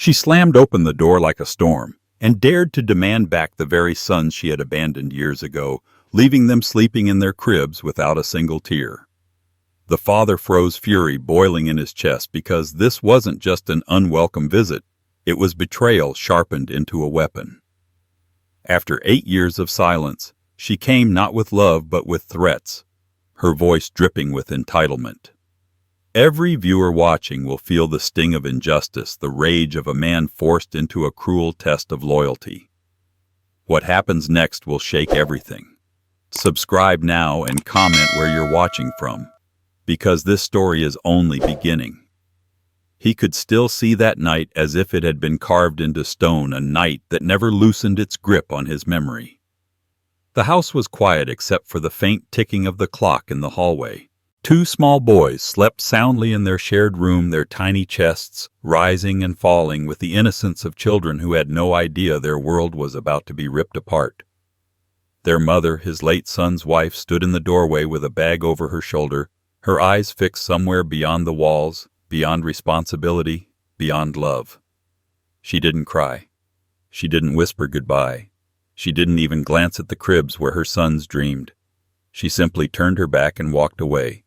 She slammed open the door like a storm and dared to demand back the very sons she had abandoned years ago, leaving them sleeping in their cribs without a single tear. The father froze, fury boiling in his chest, because this wasn't just an unwelcome visit, it was betrayal sharpened into a weapon. After 8 years of silence, she came not with love but with threats, her voice dripping with entitlement. Every viewer watching will feel the sting of injustice, the rage of a man forced into a cruel test of loyalty. What happens next will shake everything. Subscribe now and comment where you're watching from, because this story is only beginning. He could still see that night as if it had been carved into stone, a night that never loosened its grip on his memory. The house was quiet except for the faint ticking of the clock in the hallway. 2 small boys slept soundly in their shared room, their tiny chests rising and falling with the innocence of children who had no idea their world was about to be ripped apart. Their mother, his late son's wife, stood in the doorway with a bag over her shoulder, her eyes fixed somewhere beyond the walls, beyond responsibility, beyond love. She didn't cry. She didn't whisper goodbye. She didn't even glance at the cribs where her sons dreamed. She simply turned her back and walked away,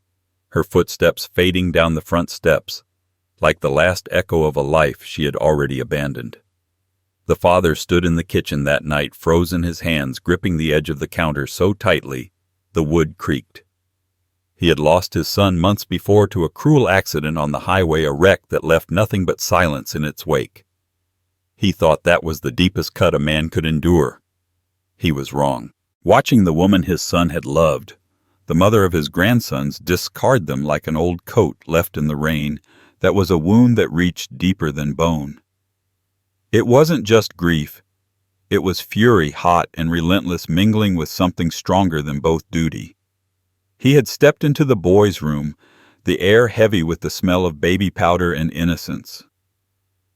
her footsteps fading down the front steps, like the last echo of a life she had already abandoned. The father stood in the kitchen that night, frozen, his hands gripping the edge of the counter so tightly the wood creaked. He had lost his son months before to a cruel accident on the highway, a wreck that left nothing but silence in its wake. He thought that was the deepest cut a man could endure. He was wrong. Watching the woman his son had loved, the mother of his grandsons, discard them like an old coat left in the rain, that was a wound that reached deeper than bone. It wasn't just grief. It was fury, hot and relentless, mingling with something stronger than both duty. He had stepped into the boys' room, the air heavy with the smell of baby powder and innocence.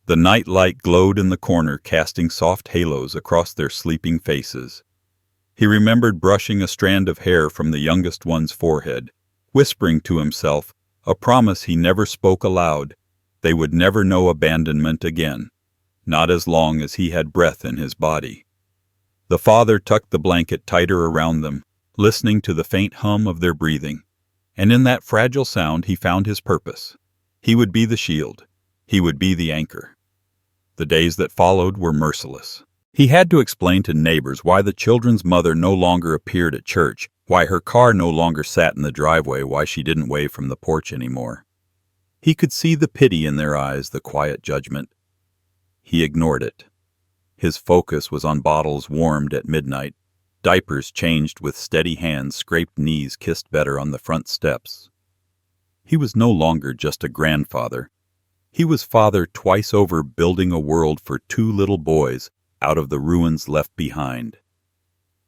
The night light glowed in the corner, casting soft halos across their sleeping faces. He remembered brushing a strand of hair from the youngest one's forehead, whispering to himself, a promise he never spoke aloud, they would never know abandonment again, not as long as he had breath in his body. The father tucked the blanket tighter around them, listening to the faint hum of their breathing, and in that fragile sound he found his purpose. He would be the shield. He would be the anchor. The days that followed were merciless. He had to explain to neighbors why the children's mother no longer appeared at church, why her car no longer sat in the driveway, why she didn't wave from the porch anymore. He could see the pity in their eyes, the quiet judgment. He ignored it. His focus was on bottles warmed at midnight, diapers changed with steady hands, scraped knees kissed better on the front steps. He was no longer just a grandfather. He was father twice over, building a world for 2 little boys out of the ruins left behind.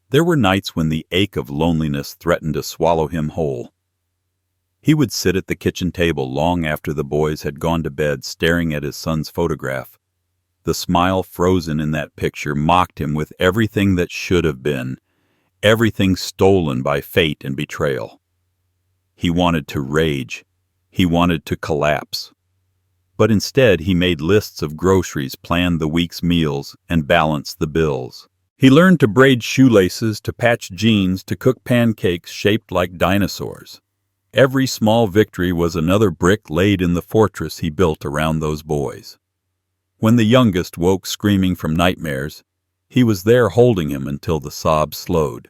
There were nights when the ache of loneliness threatened to swallow him whole. He would sit at the kitchen table long after the boys had gone to bed, staring at his son's photograph. The smile frozen in that picture mocked him with everything that should have been, everything stolen by fate and betrayal. He wanted to rage. He wanted to collapse. But instead he made lists of groceries, planned the week's meals, and balanced the bills. He learned to braid shoelaces, to patch jeans, to cook pancakes shaped like dinosaurs. Every small victory was another brick laid in the fortress he built around those boys. When the youngest woke screaming from nightmares, he was there holding him until the sobs slowed.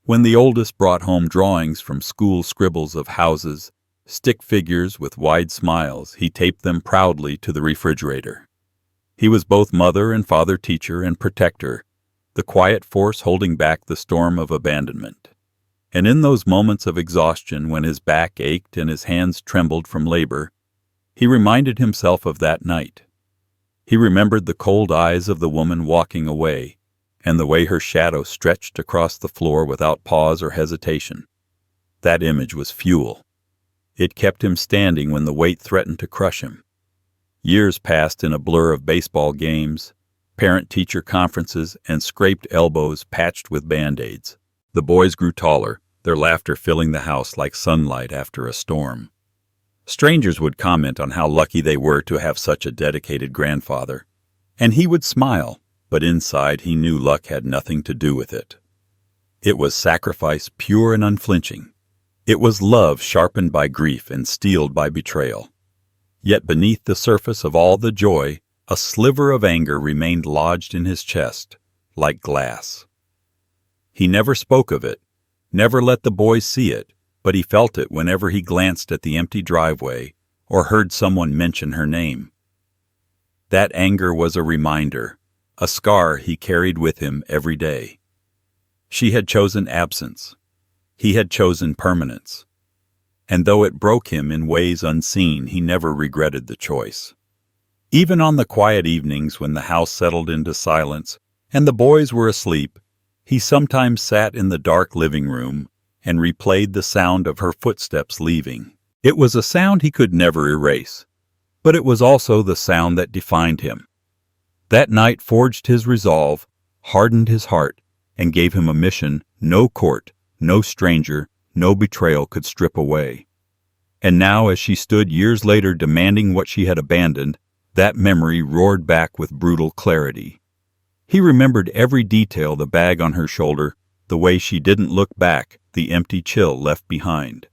When the oldest brought home drawings from school, scribbles of houses, stick figures with wide smiles, he taped them proudly to the refrigerator. He was both mother and father, teacher and protector, the quiet force holding back the storm of abandonment. And in those moments of exhaustion, when his back ached and his hands trembled from labor, he reminded himself of that night. He remembered the cold eyes of the woman walking away, and the way her shadow stretched across the floor without pause or hesitation. That image was fuel. It kept him standing when the weight threatened to crush him. Years passed in a blur of baseball games, parent-teacher conferences, and scraped elbows patched with Band-Aids. The boys grew taller, their laughter filling the house like sunlight after a storm. Strangers would comment on how lucky they were to have such a dedicated grandfather, and he would smile, but inside he knew luck had nothing to do with it. It was sacrifice pure and unflinching. It was love sharpened by grief and steeled by betrayal. Yet beneath the surface of all the joy, a sliver of anger remained lodged in his chest, like glass. He never spoke of it, never let the boys see it, but he felt it whenever he glanced at the empty driveway or heard someone mention her name. That anger was a reminder, a scar he carried with him every day. She had chosen absence. He had chosen permanence. And though it broke him in ways unseen, he never regretted the choice. Even on the quiet evenings when the house settled into silence and the boys were asleep, he sometimes sat in the dark living room and replayed the sound of her footsteps leaving. It was a sound he could never erase, but it was also the sound that defined him. That night forged his resolve, hardened his heart, and gave him a mission no court, no stranger, no betrayal could strip away. And now, as she stood years later demanding what she had abandoned, that memory roared back with brutal clarity. He remembered every detail, the bag on her shoulder, the way she didn't look back, the empty chill left behind.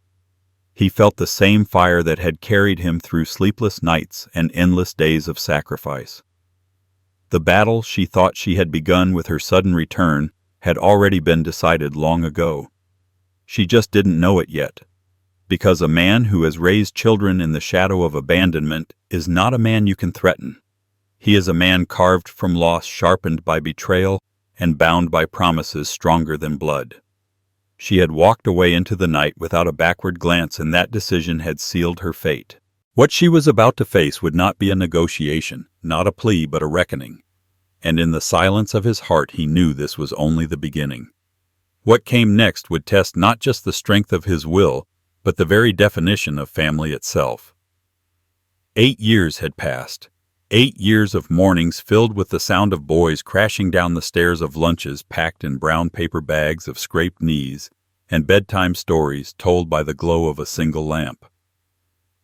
He felt the same fire that had carried him through sleepless nights and endless days of sacrifice. The battle she thought she had begun with her sudden return had already been decided long ago. She just didn't know it yet, because a man who has raised children in the shadow of abandonment is not a man you can threaten. He is a man carved from loss, sharpened by betrayal, and bound by promises stronger than blood. She had walked away into the night without a backward glance, and that decision had sealed her fate. What she was about to face would not be a negotiation, not a plea, but a reckoning. And in the silence of his heart he knew this was only the beginning. What came next would test not just the strength of his will, but the very definition of family itself. 8 years had passed. 8 years of mornings filled with the sound of boys crashing down the stairs, of lunches packed in brown paper bags of scraped knees, and bedtime stories told by the glow of a single lamp.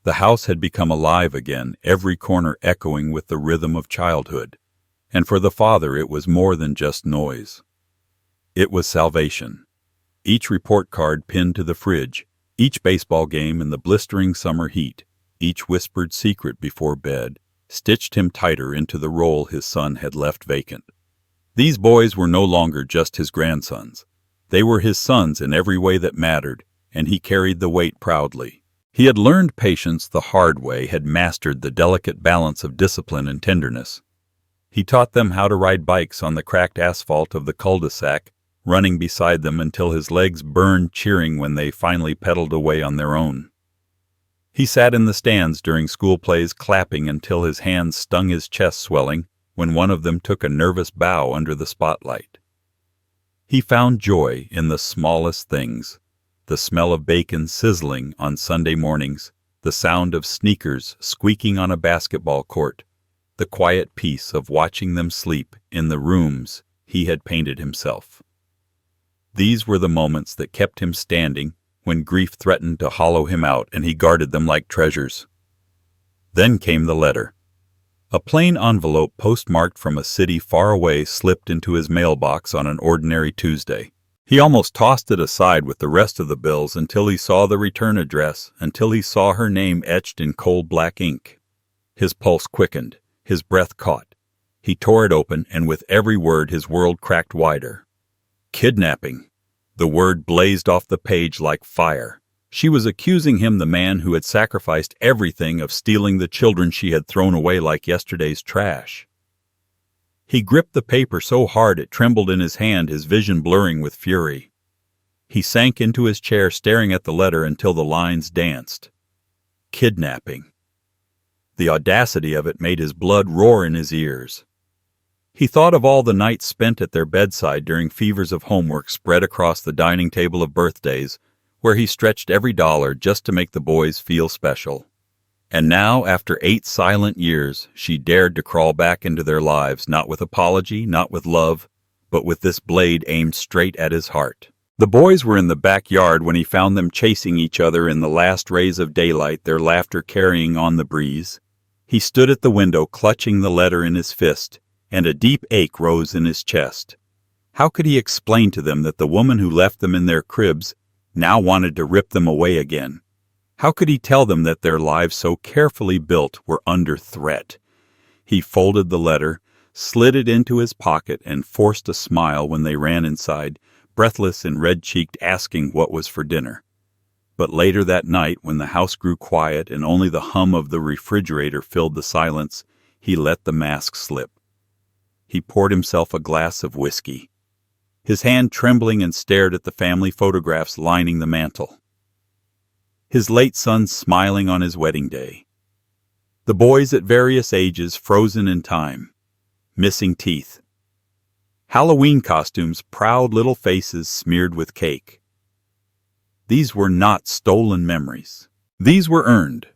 The house had become alive again, every corner echoing with the rhythm of childhood. And for the father it was more than just noise. It was salvation. Each report card pinned to the fridge, each baseball game in the blistering summer heat, each whispered secret before bed, stitched him tighter into the role his son had left vacant. These boys were no longer just his grandsons. They were his sons in every way that mattered, and he carried the weight proudly. He had learned patience the hard way, had mastered the delicate balance of discipline and tenderness. He taught them how to ride bikes on the cracked asphalt of the cul-de-sac, running beside them until his legs burned, cheering when they finally pedaled away on their own. He sat in the stands during school plays, clapping until his hands stung his chest, swelling when one of them took a nervous bow under the spotlight. He found joy in the smallest things: the smell of bacon sizzling on Sunday mornings, the sound of sneakers squeaking on a basketball court, the quiet peace of watching them sleep in the rooms he had painted himself. These were the moments that kept him standing when grief threatened to hollow him out, and he guarded them like treasures. Then came the letter. A plain envelope postmarked from a city far away slipped into his mailbox on an ordinary Tuesday. He almost tossed it aside with the rest of the bills until he saw the return address, until he saw her name etched in cold black ink. His pulse quickened, his breath caught. He tore it open, and with every word his world cracked wider. Kidnapping. The word blazed off the page like fire. She was accusing him, the man who had sacrificed everything, of stealing the children she had thrown away like yesterday's trash. He gripped the paper so hard it trembled in his hand, his vision blurring with fury. He sank into his chair, staring at the letter until the lines danced. Kidnapping. The audacity of it made his blood roar in his ears. He thought of all the nights spent at their bedside during fevers of homework spread across the dining table of birthdays, where he stretched every dollar just to make the boys feel special. And now, after 8 silent years, she dared to crawl back into their lives, not with apology, not with love, but with this blade aimed straight at his heart. The boys were in the backyard when he found them chasing each other in the last rays of daylight, their laughter carrying on the breeze. He stood at the window, clutching the letter in his fist, and a deep ache rose in his chest. How could he explain to them that the woman who left them in their cribs now wanted to rip them away again? How could he tell them that their lives so carefully built were under threat? He folded the letter, slid it into his pocket, and forced a smile when they ran inside, breathless and red-cheeked, asking what was for dinner. But later that night, when the house grew quiet and only the hum of the refrigerator filled the silence, he let the mask slip. He poured himself a glass of whiskey, his hand trembling, and stared at the family photographs lining the mantel. His late son smiling on his wedding day. The boys at various ages frozen in time, missing teeth. Halloween costumes, proud little faces smeared with cake. These were not stolen memories. These were earned.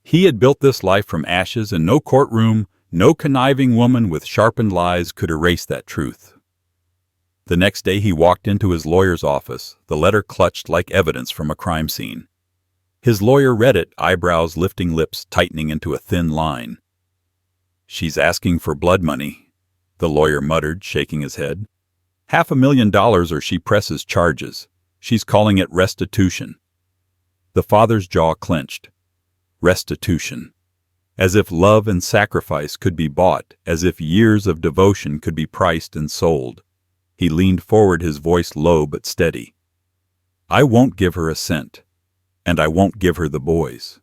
He had built this life from ashes, and no courtroom, no conniving woman with sharpened lies could erase that truth. The next day he walked into his lawyer's office, the letter clutched like evidence from a crime scene. His lawyer read it, eyebrows lifting, lips tightening into a thin line. "She's asking for blood money," the lawyer muttered, shaking his head. $500,000 or she presses charges. She's calling it restitution. The father's jaw clenched. Restitution. As if love and sacrifice could be bought, as if years of devotion could be priced and sold. He leaned forward, his voice low but steady. "I won't give her a cent, and I won't give her the boys."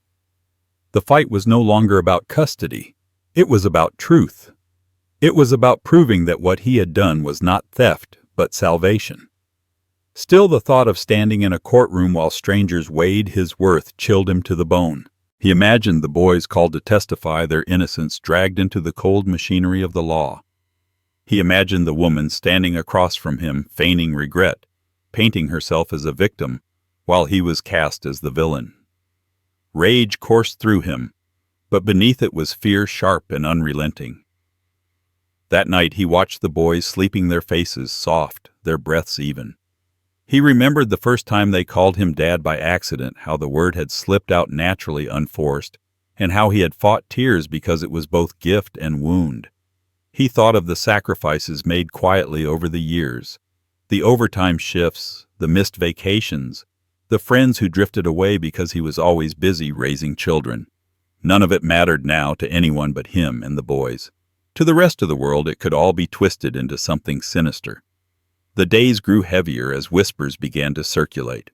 The fight was no longer about custody. It was about truth. It was about proving that what he had done was not theft, but salvation. Still, the thought of standing in a courtroom while strangers weighed his worth chilled him to the bone. He imagined the boys called to testify, their innocence dragged into the cold machinery of the law. He imagined the woman standing across from him, feigning regret, painting herself as a victim, while he was cast as the villain. Rage coursed through him, but beneath it was fear, sharp and unrelenting. That night he watched the boys, sleeping, their faces soft, their breaths even. He remembered the first time they called him Dad by accident, how the word had slipped out naturally, unforced, and how he had fought tears because it was both gift and wound. He thought of the sacrifices made quietly over the years, the overtime shifts, the missed vacations, the friends who drifted away because he was always busy raising children. None of it mattered now to anyone but him and the boys. To the rest of the world, it could all be twisted into something sinister. The days grew heavier as whispers began to circulate.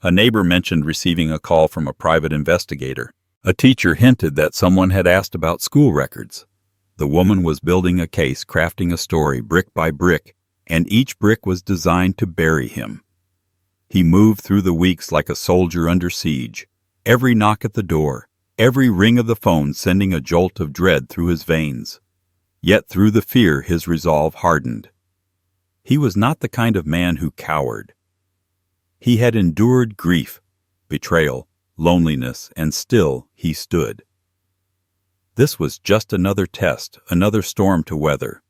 A neighbor mentioned receiving a call from a private investigator. A teacher hinted that someone had asked about school records. The woman was building a case, crafting a story brick by brick, and each brick was designed to bury him. He moved through the weeks like a soldier under siege, every knock at the door, every ring of the phone sending a jolt of dread through his veins. Yet through the fear his resolve hardened. He was not the kind of man who cowered. He had endured grief, betrayal, loneliness, and still he stood. This was just another test, another storm to weather.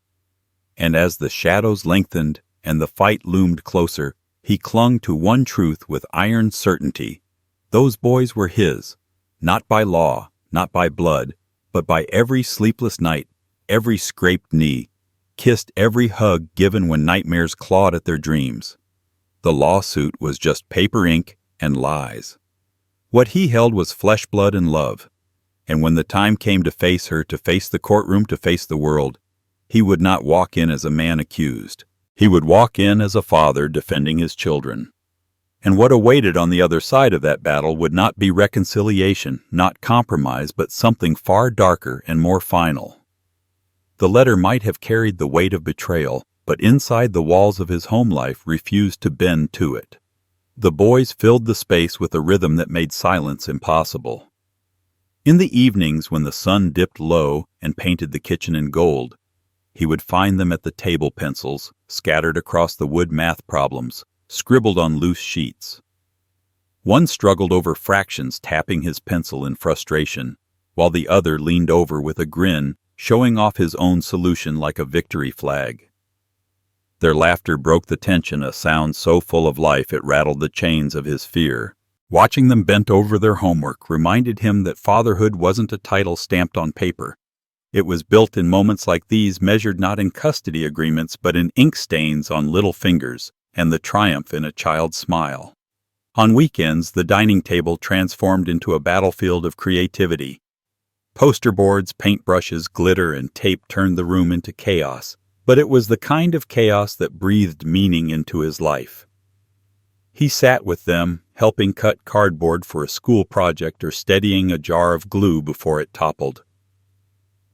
And as the shadows lengthened and the fight loomed closer, he clung to one truth with iron certainty. Those boys were his, not by law, not by blood, but by every sleepless night, every scraped knee, kissed every hug given when nightmares clawed at their dreams. The lawsuit was just paper, ink, and lies. What he held was flesh, blood, and love. And when the time came to face her, to face the courtroom, to face the world, he would not walk in as a man accused. He would walk in as a father defending his children. And what awaited on the other side of that battle would not be reconciliation, not compromise, but something far darker and more final. The letter might have carried the weight of betrayal, but inside the walls of his home life refused to bend to it. The boys filled the space with a rhythm that made silence impossible. In the evenings when the sun dipped low and painted the kitchen in gold, he would find them at the table, pencils scattered across the wood, math problems scribbled on loose sheets. One struggled over fractions, tapping his pencil in frustration, while the other leaned over with a grin, showing off his own solution like a victory flag. Their laughter broke the tension, a sound so full of life it rattled the chains of his fear. Watching them bent over their homework reminded him that fatherhood wasn't a title stamped on paper. It was built in moments like these, measured not in custody agreements but in ink stains on little fingers and the triumph in a child's smile. On weekends, the dining table transformed into a battlefield of creativity. Poster boards, paintbrushes, glitter, and tape turned the room into chaos, but it was the kind of chaos that breathed meaning into his life. He sat with them, helping cut cardboard for a school project or steadying a jar of glue before it toppled.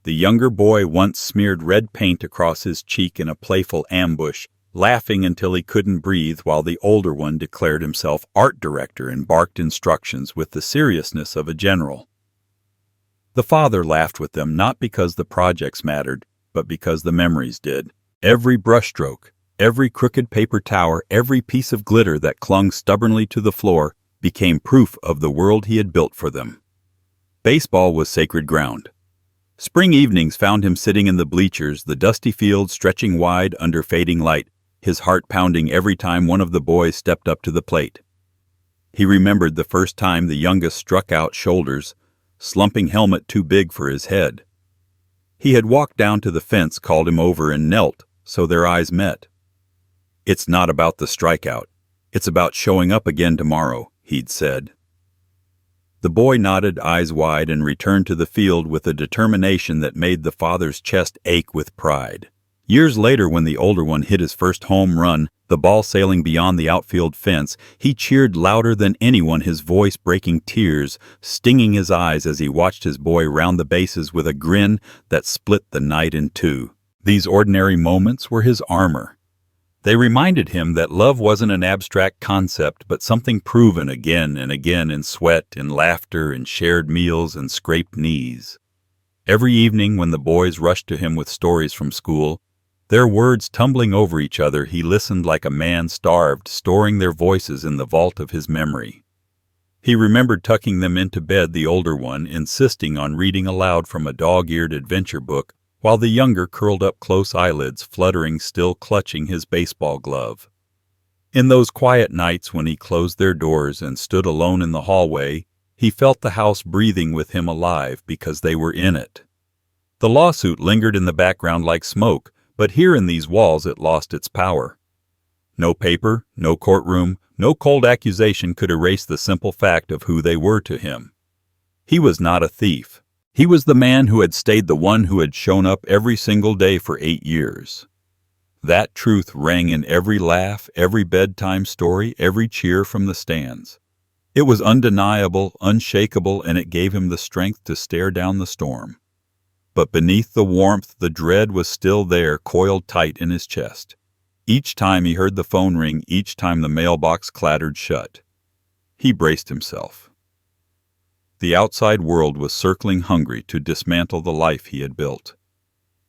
The younger boy once smeared red paint across his cheek in a playful ambush, laughing until he couldn't breathe, while the older one declared himself art director and barked instructions with the seriousness of a general. The father laughed with them not because the projects mattered, but because the memories did. Every brushstroke, every crooked paper tower, every piece of glitter that clung stubbornly to the floor became proof of the world he had built for them. Baseball was sacred ground. Spring evenings found him sitting in the bleachers, the dusty field stretching wide under fading light, his heart pounding every time one of the boys stepped up to the plate. He remembered the first time the youngest struck out shoulders, slumping helmet too big for his head. He had walked down to the fence, called him over, and knelt, so their eyes met. "It's not about the strikeout. It's about showing up again tomorrow," he'd said. The boy nodded, eyes wide, and returned to the field with a determination that made the father's chest ache with pride. Years later, when the older one hit his first home run, the ball sailing beyond the outfield fence, he cheered louder than anyone, his voice breaking tears, stinging his eyes as he watched his boy round the bases with a grin that split the night in two. These ordinary moments were his armor. They reminded him that love wasn't an abstract concept, but something proven again and again in sweat, in laughter, in shared meals, and scraped knees. Every evening when the boys rushed to him with stories from school, their words tumbling over each other, he listened like a man starved, storing their voices in the vault of his memory. He remembered tucking them into bed, the older one insisting on reading aloud from a dog-eared adventure book, while the younger curled up, close eyelids fluttering, still clutching his baseball glove. In those quiet nights when he closed their doors and stood alone in the hallway, he felt the house breathing with him, alive because they were in it. The lawsuit lingered in the background like smoke, but here in these walls it lost its power. No paper, no courtroom, no cold accusation could erase the simple fact of who they were to him. He was not a thief. He was the man who had stayed, the one who had shown up every single day for 8 years. That truth rang in every laugh, every bedtime story, every cheer from the stands. It was undeniable, unshakable, and it gave him the strength to stare down the storm. But beneath the warmth, the dread was still there, coiled tight in his chest. Each time he heard the phone ring, each time the mailbox clattered shut, he braced himself. The outside world was circling, hungry to dismantle the life he had built.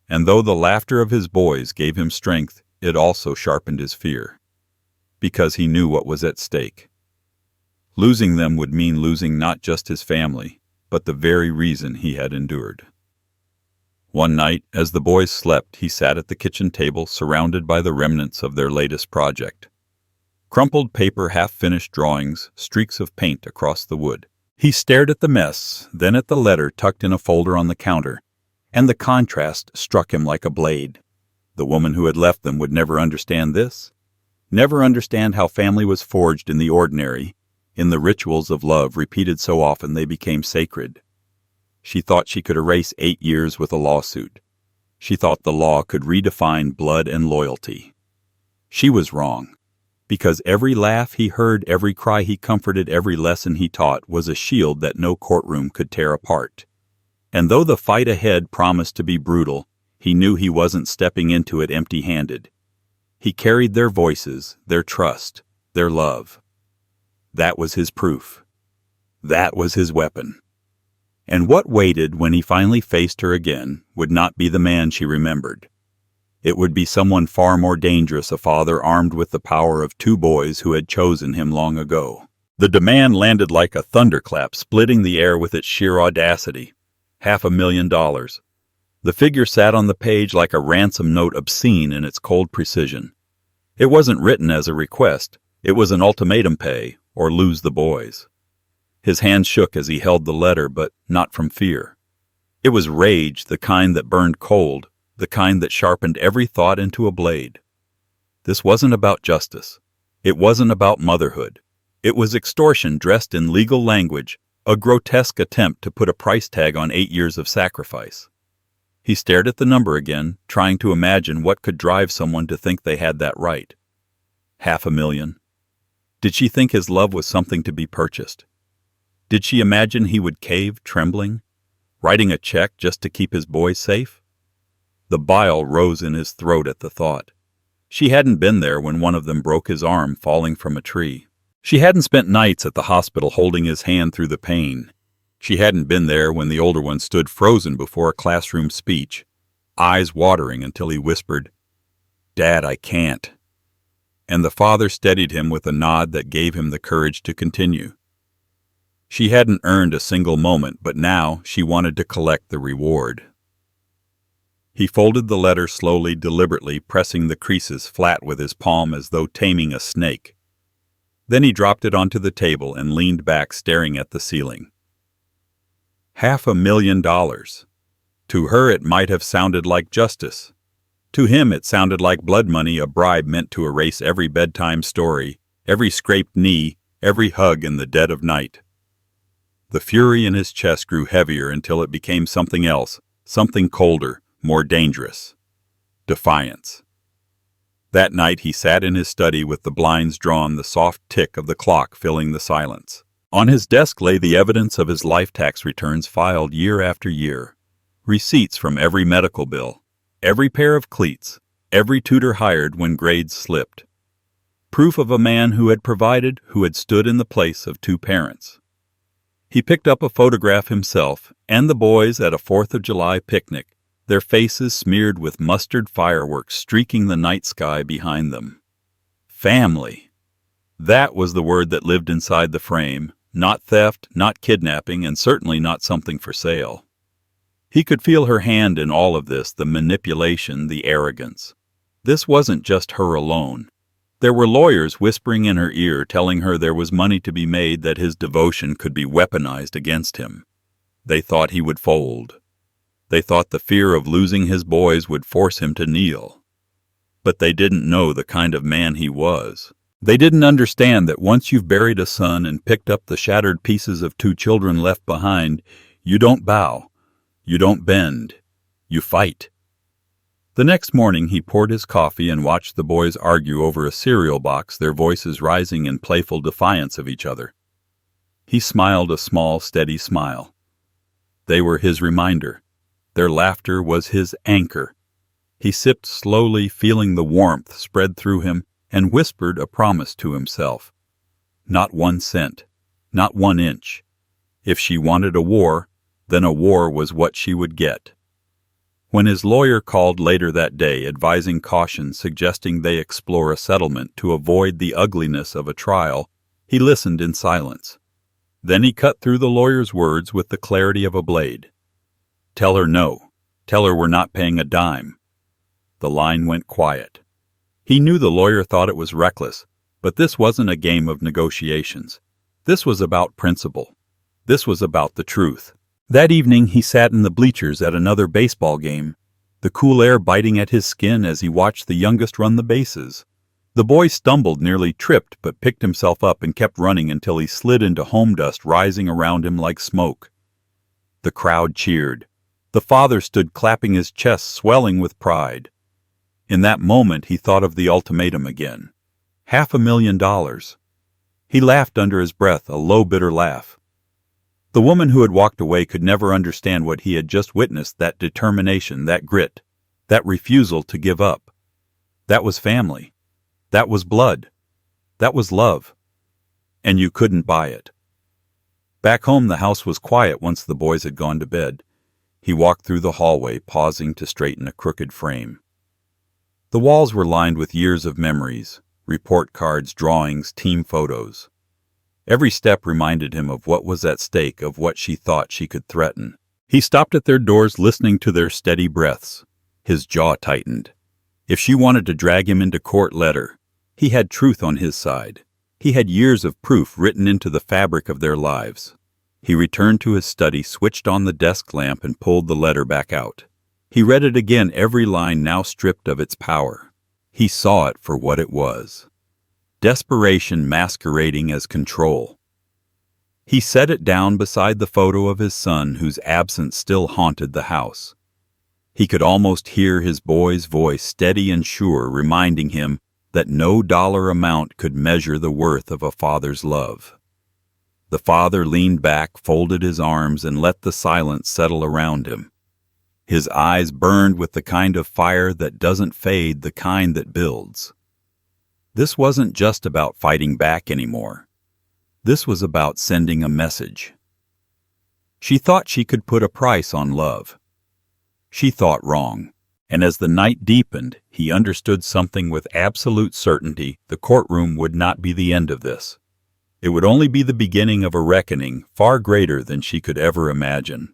And though the laughter of his boys gave him strength, it also sharpened his fear, because he knew what was at stake. Losing them would mean losing not just his family, but the very reason he had endured. One night, as the boys slept, he sat at the kitchen table, surrounded by the remnants of their latest project. Crumpled paper, half-finished drawings, streaks of paint across the wood. He stared at the mess, then at the letter tucked in a folder on the counter, and the contrast struck him like a blade. The woman who had left them would never understand this, never understand how family was forged in the ordinary, in the rituals of love repeated so often they became sacred. She thought she could erase 8 years with a lawsuit. She thought the law could redefine blood and loyalty. She was wrong, because every laugh he heard, every cry he comforted, every lesson he taught was a shield that no courtroom could tear apart. And though the fight ahead promised to be brutal, he knew he wasn't stepping into it empty-handed. He carried their voices, their trust, their love. That was his proof. That was his weapon. And what waited when he finally faced her again would not be the man she remembered. It would be someone far more dangerous, a father armed with the power of 2 boys who had chosen him long ago. The demand landed like a thunderclap, splitting the air with its sheer audacity. $500,000. The figure sat on the page like a ransom note, obscene in its cold precision. It wasn't written as a request. It was an ultimatum: pay or lose the boys. His hand shook as he held the letter, but not from fear. It was rage, the kind that burned cold, the kind that sharpened every thought into a blade. This wasn't about justice. It wasn't about motherhood. It was extortion dressed in legal language, a grotesque attempt to put a price tag on 8 years of sacrifice. He stared at the number again, trying to imagine what could drive someone to think they had that right. $500,000. Did she think his love was something to be purchased? Did she imagine he would cave, trembling, writing a check just to keep his boys safe? The bile rose in his throat at the thought. She hadn't been there when one of them broke his arm falling from a tree. She hadn't spent nights at the hospital holding his hand through the pain. She hadn't been there when the older one stood frozen before a classroom speech, eyes watering until he whispered, "Dad, I can't." And the father steadied him with a nod that gave him the courage to continue. She hadn't earned a single moment, but now she wanted to collect the reward. He folded the letter slowly, deliberately, pressing the creases flat with his palm as though taming a snake. Then he dropped it onto the table and leaned back, staring at the ceiling. $500,000. To her it might have sounded like justice. To him it sounded like blood money, a bribe meant to erase every bedtime story, every scraped knee, every hug in the dead of night. The fury in his chest grew heavier until it became something else, something colder, more dangerous. Defiance. That night he sat in his study with the blinds drawn, the soft tick of the clock filling the silence. On his desk lay the evidence of his life tax returns filed year after year. Receipts from every medical bill, every pair of cleats, every tutor hired when grades slipped. Proof of a man who had provided, who had stood in the place of two parents. He picked up a photograph himself and the boys at a 4th of July picnic, their faces smeared with mustard fireworks streaking the night sky behind them. Family. That was the word that lived inside the frame, not theft, not kidnapping, and certainly not something for sale. He could feel her hand in all of this, the manipulation, the arrogance. This wasn't just her alone. There were lawyers whispering in her ear, telling her there was money to be made, that his devotion could be weaponized against him. They thought he would fold. They thought the fear of losing his boys would force him to kneel. But they didn't know the kind of man he was. They didn't understand that once you've buried a son and picked up the shattered pieces of 2 children left behind, you don't bow, you don't bend, you fight. The next morning he poured his coffee and watched the boys argue over a cereal box, their voices rising in playful defiance of each other. He smiled a small, steady smile. They were his reminder. Their laughter was his anchor. He sipped slowly, feeling the warmth spread through him, and whispered a promise to himself. Not 1 cent, not 1 inch. If she wanted a war, then a war was what she would get. When his lawyer called later that day, advising caution, suggesting they explore a settlement to avoid the ugliness of a trial, he listened in silence. Then he cut through the lawyer's words with the clarity of a blade. "Tell her no. Tell her we're not paying a dime." The line went quiet. He knew the lawyer thought it was reckless, but this wasn't a game of negotiations. This was about principle. This was about the truth. That evening he sat in the bleachers at another baseball game, the cool air biting at his skin as he watched the youngest run the bases. The boy stumbled, nearly tripped, but picked himself up and kept running until he slid into home dust rising around him like smoke. The crowd cheered. The father stood clapping his chest, swelling with pride. In that moment he thought of the ultimatum again. $500,000. He laughed under his breath, a low, bitter laugh. The woman who had walked away could never understand what he had just witnessed, that determination, that grit, that refusal to give up. That was family. That was blood. That was love. And you couldn't buy it. Back home the house was quiet once the boys had gone to bed. He walked through the hallway, pausing to straighten a crooked frame. The walls were lined with years of memories, report cards, drawings, team photos. Every step reminded him of what was at stake, of what she thought she could threaten. He stopped at their doors, listening to their steady breaths. His jaw tightened. If she wanted to drag him into court, let her. He had truth on his side. He had years of proof written into the fabric of their lives. He returned to his study, switched on the desk lamp, and pulled the letter back out. He read it again, every line now stripped of its power. He saw it for what it was. Desperation masquerading as control. He set it down beside the photo of his son, whose absence still haunted the house. He could almost hear his boy's voice, steady and sure, reminding him that no dollar amount could measure the worth of a father's love. The father leaned back, folded his arms, and let the silence settle around him. His eyes burned with the kind of fire that doesn't fade, the kind that builds. This wasn't just about fighting back anymore. This was about sending a message. She thought she could put a price on love. She thought wrong, and as the night deepened, he understood something with absolute certainty: the courtroom would not be the end of this. It would only be the beginning of a reckoning far greater than she could ever imagine.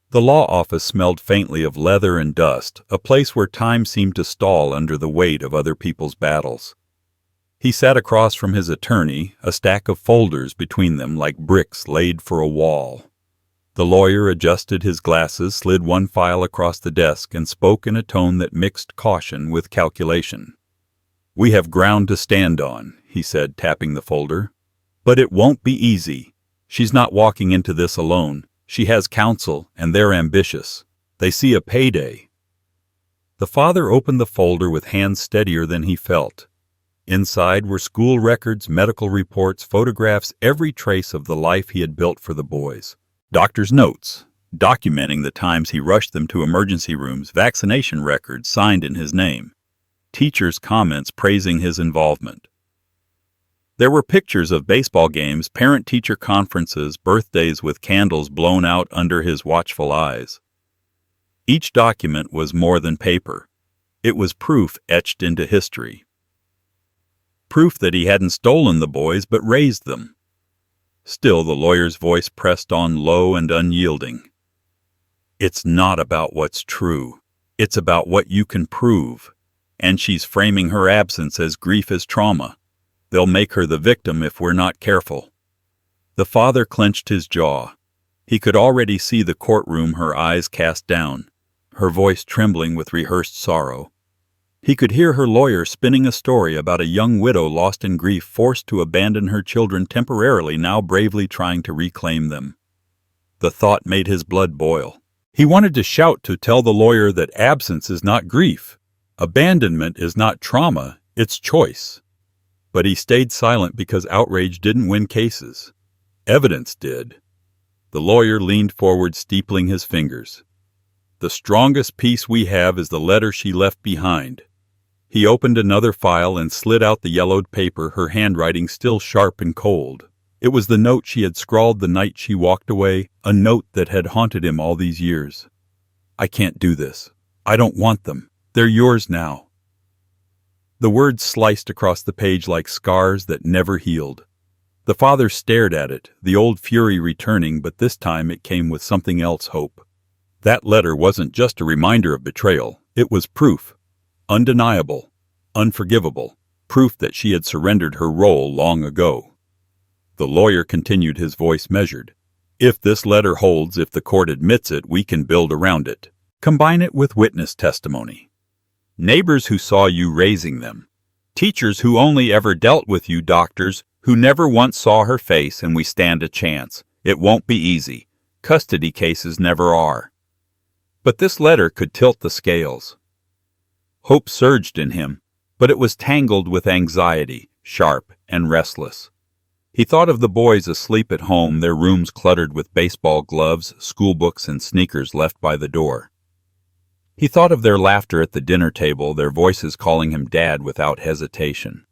The law office smelled faintly of leather and dust, a place where time seemed to stall under the weight of other people's battles. He sat across from his attorney, a stack of folders between them like bricks laid for a wall. The lawyer adjusted his glasses, slid one file across the desk, and spoke in a tone that mixed caution with calculation. "We have ground to stand on," he said, tapping the folder. "But it won't be easy. She's not walking into this alone. She has counsel, and they're ambitious. They see a payday." The father opened the folder with hands steadier than he felt. Inside were school records, medical reports, photographs, every trace of the life he had built for the boys. Doctor's notes, documenting the times he rushed them to emergency rooms, vaccination records signed in his name, teachers' comments praising his involvement. There were pictures of baseball games, parent-teacher conferences, birthdays with candles blown out under his watchful eyes. Each document was more than paper. It was proof etched into history. Proof that he hadn't stolen the boys but raised them. Still, the lawyer's voice pressed on, low and unyielding. "It's not about what's true. It's about what you can prove. And she's framing her absence as grief as trauma. They'll make her the victim if we're not careful." The father clenched his jaw. He could already see the courtroom, her eyes cast down, her voice trembling with rehearsed sorrow. He could hear her lawyer spinning a story about a young widow lost in grief, forced to abandon her children temporarily, now bravely trying to reclaim them. The thought made his blood boil. He wanted to shout, to tell the lawyer that absence is not grief. Abandonment is not trauma, it's choice. But he stayed silent because outrage didn't win cases. Evidence did. The lawyer leaned forward, steepling his fingers. "The strongest piece we have is the letter she left behind." He opened another file and slid out the yellowed paper, her handwriting still sharp and cold. It was the note she had scrawled the night she walked away, a note that had haunted him all these years. "I can't do this. I don't want them. They're yours now." The words sliced across the page like scars that never healed. The father stared at it, the old fury returning, but this time it came with something else: hope. That letter wasn't just a reminder of betrayal. It was proof. Undeniable. Unforgivable. Proof that she had surrendered her role long ago. The lawyer continued, his voice measured. "If this letter holds, if the court admits it, we can build around it. Combine it with witness testimony. Neighbors who saw you raising them. Teachers who only ever dealt with you, doctors who never once saw her face, and we stand a chance. It won't be easy. Custody cases never are." But this letter could tilt the scales. Hope surged in him, but it was tangled with anxiety, sharp and restless. He thought of the boys asleep at home, their rooms cluttered with baseball gloves, school books, and sneakers left by the door. He thought of their laughter at the dinner table, their voices calling him Dad without hesitation.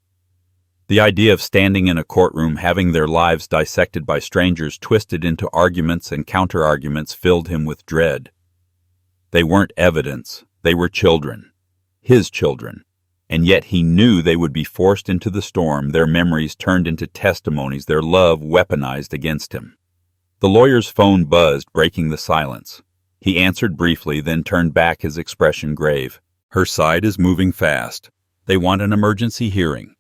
The idea of standing in a courtroom, having their lives dissected by strangers, twisted into arguments and counter-arguments, filled him with dread. They weren't evidence. They were children. His children. And yet he knew they would be forced into the storm, their memories turned into testimonies, their love weaponized against him. The lawyer's phone buzzed, breaking the silence. He answered briefly, then turned back, his expression grave. "Her side is moving fast. They want an emergency hearing.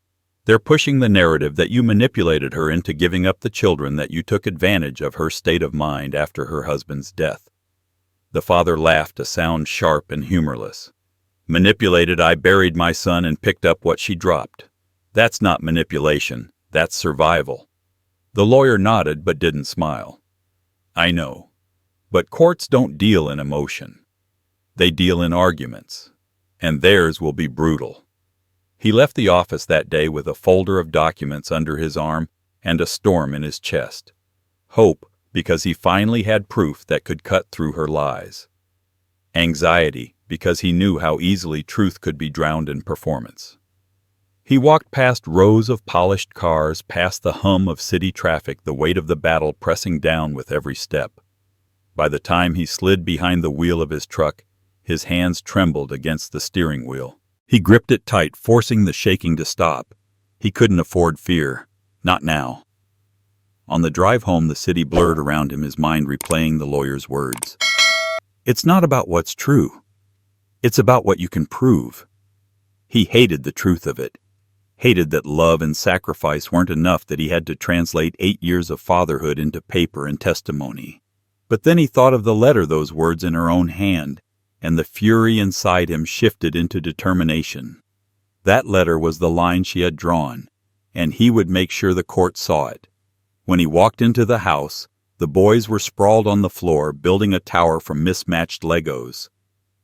They're pushing the narrative that you manipulated her into giving up the children, that you took advantage of her state of mind after her husband's death. The father laughed, a sound sharp and humorless. Manipulated? I buried my son and picked up what she dropped. That's not manipulation, that's survival. The lawyer nodded but didn't smile. I know. But courts don't deal in emotion. They deal in arguments. And theirs will be brutal. He left the office that day with a folder of documents under his arm and a storm in his chest. Hope, because he finally had proof that could cut through her lies. Anxiety, because he knew how easily truth could be drowned in performance. He walked past rows of polished cars, past the hum of city traffic, the weight of the battle pressing down with every step. By the time he slid behind the wheel of his truck, his hands trembled against the steering wheel. He gripped it tight, forcing the shaking to stop. He couldn't afford fear. Not now. On the drive home, the city blurred around him, his mind replaying the lawyer's words. It's not about what's true. It's about what you can prove. He hated the truth of it. Hated that love and sacrifice weren't enough, that he had to translate 8 years of fatherhood into paper and testimony. But then he thought of the letter, those words in her own hand, and the fury inside him shifted into determination. That letter was the line she had drawn, and he would make sure the court saw it. When he walked into the house, the boys were sprawled on the floor, building a tower from mismatched Legos.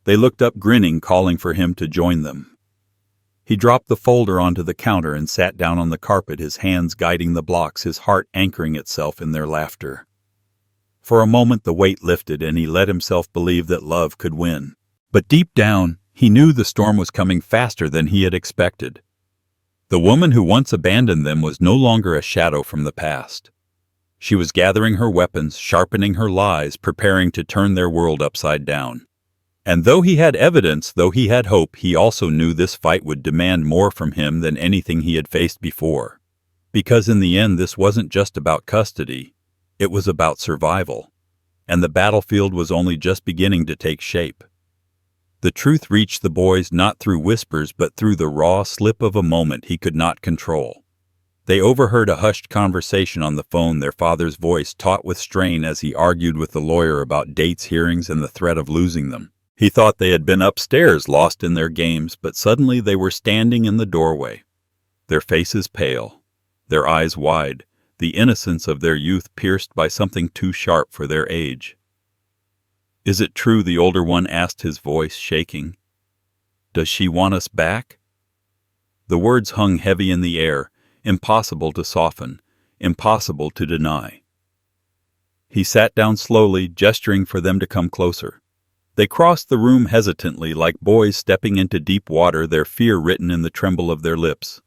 They looked up, grinning, calling for him to join them. He dropped the folder onto the counter and sat down on the carpet, his hands guiding the blocks, his heart anchoring itself in their laughter. For a moment the weight lifted, and he let himself believe that love could win. But deep down, he knew the storm was coming faster than he had expected. The woman who once abandoned them was no longer a shadow from the past. She was gathering her weapons, sharpening her lies, preparing to turn their world upside down. And though he had evidence, though he had hope, he also knew this fight would demand more from him than anything he had faced before. Because in the end, this wasn't just about custody. It was about survival, and the battlefield was only just beginning to take shape. The truth reached the boys not through whispers but through the raw slip of a moment he could not control. They overheard a hushed conversation on the phone, their father's voice taut with strain as he argued with the lawyer about dates, hearings, and the threat of losing them. He thought they had been upstairs, lost in their games, but suddenly they were standing in the doorway, their faces pale, their eyes wide, the innocence of their youth pierced by something too sharp for their age. "Is it true?" the older one asked, his voice shaking. "Does she want us back?" The words hung heavy in the air, impossible to soften, impossible to deny. He sat down slowly, gesturing for them to come closer. They crossed the room hesitantly, like boys stepping into deep water, their fear written in the tremble of their lips.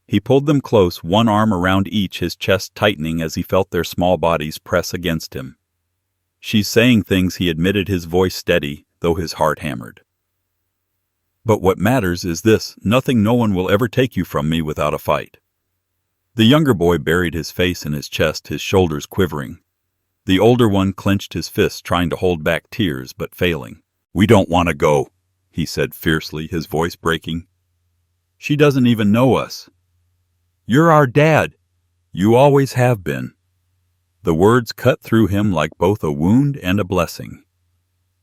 He pulled them close, one arm around each, his chest tightening as he felt their small bodies press against him. "She's saying things," he admitted, his voice steady, though his heart hammered. "But what matters is this: nothing, no one will ever take you from me without a fight." The younger boy buried his face in his chest, his shoulders quivering. The older one clenched his fists, trying to hold back tears, but failing. "We don't want to go," he said fiercely, his voice breaking. "She doesn't even know us. You're our dad. You always have been." The words cut through him like both a wound and a blessing.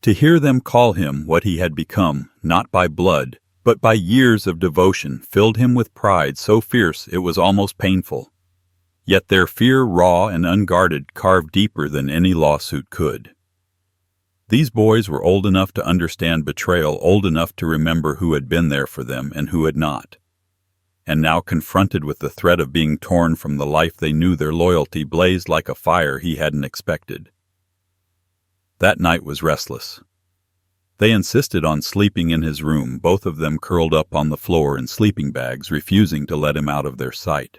To hear them call him what he had become, not by blood, but by years of devotion, filled him with pride so fierce it was almost painful. Yet their fear, raw and unguarded, carved deeper than any lawsuit could. These boys were old enough to understand betrayal, old enough to remember who had been there for them and who had not. And now, confronted with the threat of being torn from the life they knew, their loyalty blazed like a fire he hadn't expected. That night was restless. They insisted on sleeping in his room, both of them curled up on the floor in sleeping bags, refusing to let him out of their sight.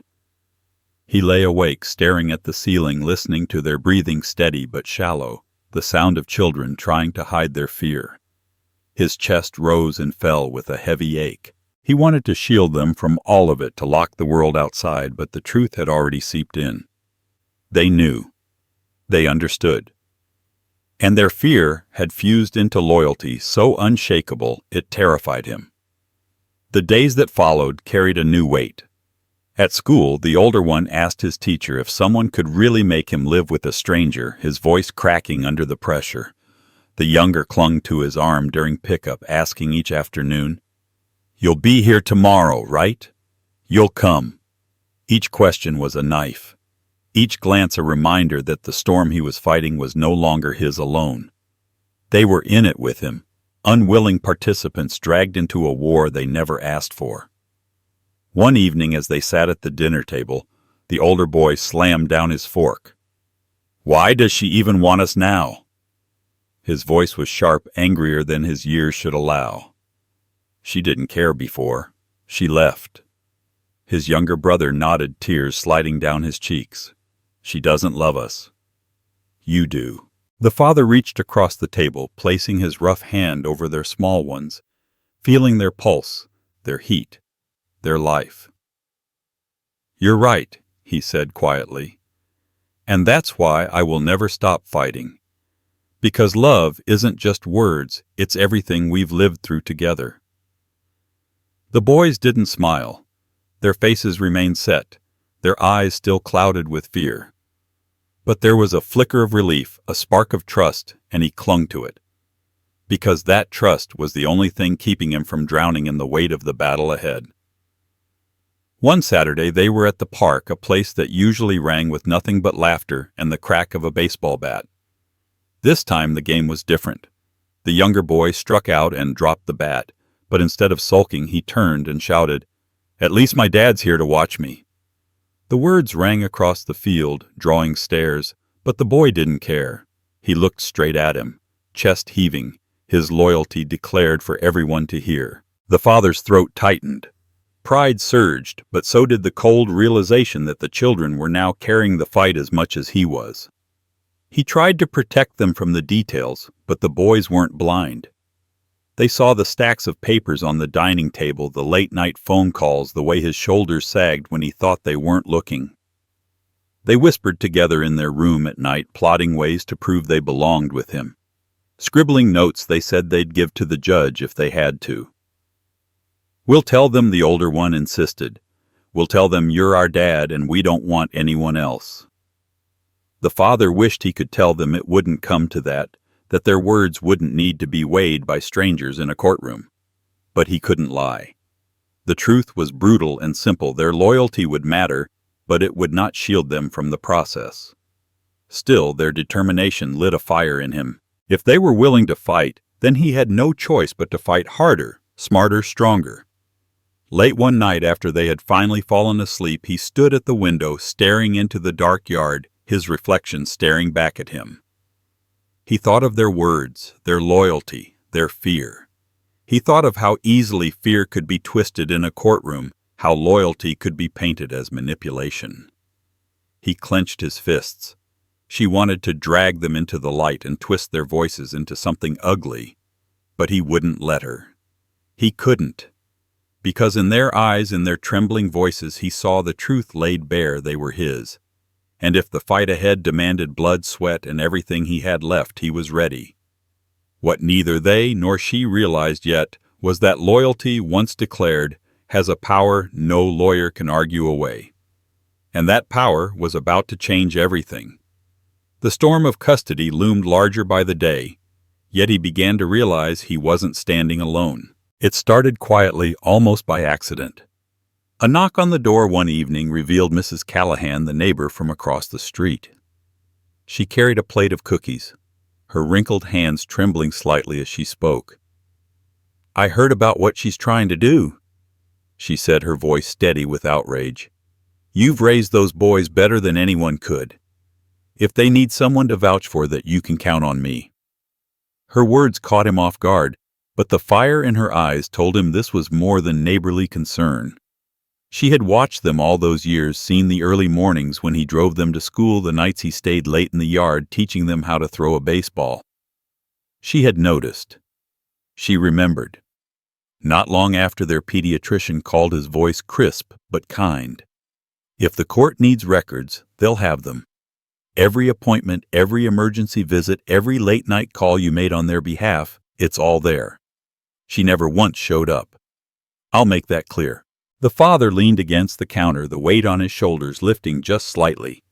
He lay awake, staring at the ceiling, listening to their breathing steady but shallow, the sound of children trying to hide their fear. His chest rose and fell with a heavy ache. He wanted to shield them from all of it, to lock the world outside, but the truth had already seeped in. They knew. They understood. And their fear had fused into loyalty so unshakable it terrified him. The days that followed carried a new weight. At school, the older one asked his teacher if someone could really make him live with a stranger, his voice cracking under the pressure. The younger clung to his arm during pickup, asking each afternoon, "You'll be here tomorrow, right? You'll come." Each question was a knife. Each glance a reminder that the storm he was fighting was no longer his alone. They were in it with him, unwilling participants dragged into a war they never asked for. One evening as they sat at the dinner table, the older boy slammed down his fork. "Why does she even want us now?" His voice was sharp, angrier than his years should allow. "She didn't care before. She left." His younger brother nodded, tears sliding down his cheeks. "She doesn't love us. You do." The father reached across the table, placing his rough hand over their small ones, feeling their pulse, their heat, their life. "You're right," he said quietly. "And that's why I will never stop fighting. Because love isn't just words, it's everything we've lived through together." The boys didn't smile. Their faces remained set, their eyes still clouded with fear. But there was a flicker of relief, a spark of trust, and he clung to it. Because that trust was the only thing keeping him from drowning in the weight of the battle ahead. One Saturday they were at the park, a place that usually rang with nothing but laughter and the crack of a baseball bat. This time the game was different. The younger boy struck out and dropped the bat, but instead of sulking he turned and shouted, "At least my dad's here to watch me." The words rang across the field, drawing stares, but the boy didn't care. He looked straight at him, chest heaving, his loyalty declared for everyone to hear. The father's throat tightened. Pride surged, but so did the cold realization that the children were now carrying the fight as much as he was. He tried to protect them from the details, but the boys weren't blind. They saw the stacks of papers on the dining table, the late-night phone calls, the way his shoulders sagged when he thought they weren't looking. They whispered together in their room at night, plotting ways to prove they belonged with him. Scribbling notes they said they'd give to the judge if they had to. "We'll tell them," the older one insisted. "We'll tell them you're our dad and we don't want anyone else." The father wished he could tell them it wouldn't come to that their words wouldn't need to be weighed by strangers in a courtroom. But he couldn't lie. The truth was brutal and simple. Their loyalty would matter, but it would not shield them from the process. Still, their determination lit a fire in him. If they were willing to fight, then he had no choice but to fight harder, smarter, stronger. Late one night after they had finally fallen asleep, he stood at the window, staring into the dark yard, his reflection staring back at him. He thought of their words, their loyalty, their fear. He thought of how easily fear could be twisted in a courtroom, how loyalty could be painted as manipulation. He clenched his fists. She wanted to drag them into the light and twist their voices into something ugly, but he wouldn't let her. He couldn't. Because in their eyes, in their trembling voices, he saw the truth laid bare. They were his. And if the fight ahead demanded blood, sweat, and everything he had left, he was ready. What neither they nor she realized yet was that loyalty, once declared, has a power no lawyer can argue away. And that power was about to change everything. The storm of custody loomed larger by the day, yet he began to realize he wasn't standing alone. It started quietly, almost by accident. A knock on the door one evening revealed Mrs. Callahan, the neighbor from across the street. She carried a plate of cookies, her wrinkled hands trembling slightly as she spoke. "I heard about what she's trying to do," she said, her voice steady with outrage. "You've raised those boys better than anyone could. If they need someone to vouch for that, you can count on me." Her words caught him off guard, but the fire in her eyes told him this was more than neighborly concern. She had watched them all those years, seen the early mornings when he drove them to school, the nights he stayed late in the yard teaching them how to throw a baseball. She had noticed. She remembered. Not long after, their pediatrician called, his voice crisp but kind. "If the court needs records, they'll have them. Every appointment, every emergency visit, every late-night call you made on their behalf, it's all there." She never once showed up. I'll make that clear." The father leaned against the counter, the weight on his shoulders lifting just slightly.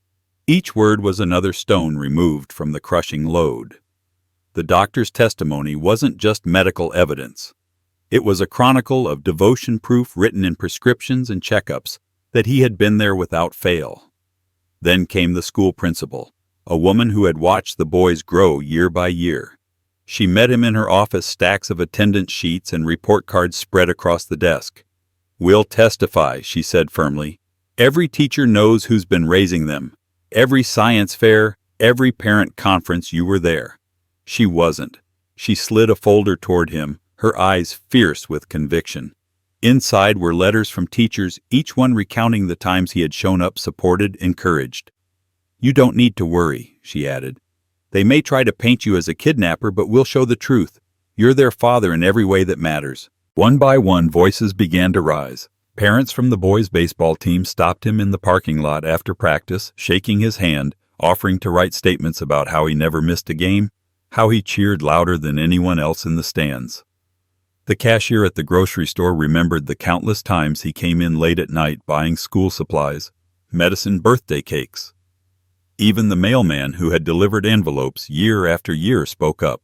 Each word was another stone removed from the crushing load. The doctor's testimony wasn't just medical evidence. It was a chronicle of devotion proof written in prescriptions and checkups that he had been there without fail. Then came the school principal, a woman who had watched the boys grow year by year. She met him in her office, stacks of attendance sheets and report cards spread across the desk. "We'll testify," she said firmly. "Every teacher knows who's been raising them. Every science fair, every parent conference, you were there." She wasn't. She slid a folder toward him, her eyes fierce with conviction. Inside were letters from teachers, each one recounting the times he had shown up, supported, encouraged. "You don't need to worry," she added. "They may try to paint you as a kidnapper, but we'll show the truth. You're their father in every way that matters." One by one, voices began to rise. Parents from the boys' baseball team stopped him in the parking lot after practice, shaking his hand, offering to write statements about how he never missed a game, how he cheered louder than anyone else in the stands. The cashier at the grocery store remembered the countless times he came in late at night buying school supplies, medicine, birthday cakes. Even the mailman who had delivered envelopes year after year spoke up.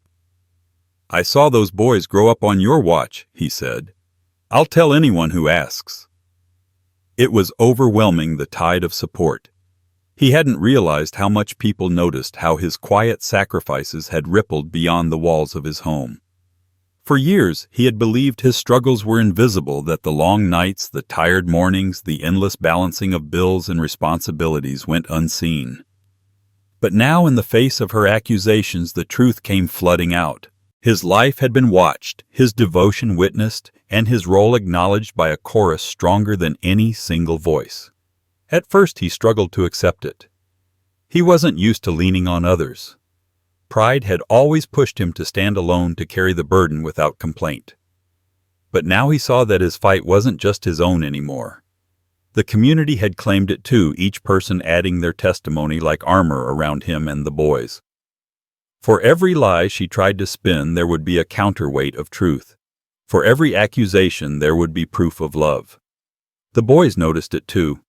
"I saw those boys grow up on your watch," he said. "I'll tell anyone who asks." It was overwhelming, the tide of support. He hadn't realized how much people noticed how his quiet sacrifices had rippled beyond the walls of his home. For years, he had believed his struggles were invisible, that the long nights, the tired mornings, the endless balancing of bills and responsibilities went unseen. But now, in the face of her accusations, the truth came flooding out. His life had been watched, his devotion witnessed, and his role acknowledged by a chorus stronger than any single voice. At first he struggled to accept it. He wasn't used to leaning on others. Pride had always pushed him to stand alone, to carry the burden without complaint. But now he saw that his fight wasn't just his own anymore. The community had claimed it too, each person adding their testimony like armor around him and the boys. For every lie she tried to spin, there would be a counterweight of truth. For every accusation, there would be proof of love. The boys noticed it too.